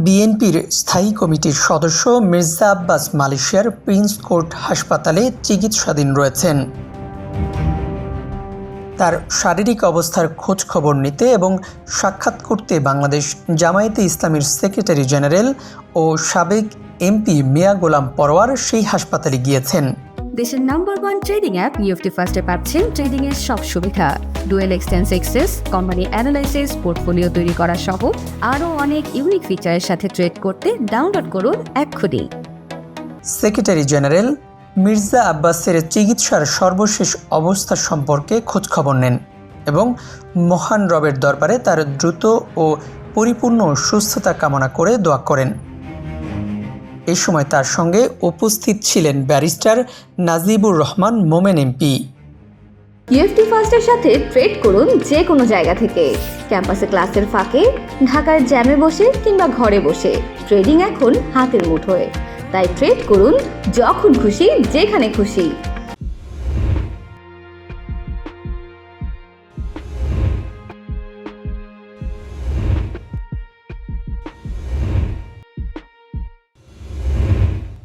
বিএনপির স্থায়ী কমিটির সদস্য মির্জা আব্বাস মালয়েশিয়ার প্রিন্স কোর্ট হাসপাতালে চিকিৎসাধীন রয়েছেন। তার শারীরিক অবস্থার খোঁজ খবর নিতে এবং সাক্ষাৎ করতে বাংলাদেশ জামায়াতে ইসলামীর সেক্রেটারি জেনারেল ও সাবেক এমপি মিয়া গোলাম পরোয়ার সেই হাসপাতালে গিয়েছেন। দেশের নাম্বার 1 ট্রেডিং অ্যাপ নিফটি ফার্স্টে পাচ্ছেন ট্রেডিং এর সব সুবিধা, dual exchange access, company analysis, portfolio তৈরি করা সহ আরও অনেক ইউনিক ফিচারের সাথে ট্রেড করতে ডাউনলোড করুন এক্ষুনি। সেক্রেটারি জেনারেল মির্জা আব্বাসের চিকিৎসার সর্বশেষ অবস্থা সম্পর্কে খোঁজখবর নেন এবং মহান রবের দরবারে তার দ্রুত ও পরিপূর্ণ সুস্থতা কামনা করে দোয়া করেন। এ সময় তার সঙ্গে উপস্থিত ছিলেন ব্যারিস্টার নাজিবুর রহমান মোমেন এমপি। নিফটি ফার্স্টের সাথে ট্রেড করুন যে কোনো জায়গা থেকে, ক্যাম্পাসে ক্লাসের ফাঁকে, ঢাকার জ্যামে বসে কিংবা ঘরে বসে। ট্রেডিং এখন হাতের মুঠোয়, তাই ট্রেড করুন যখন খুশি যেখানে খুশি।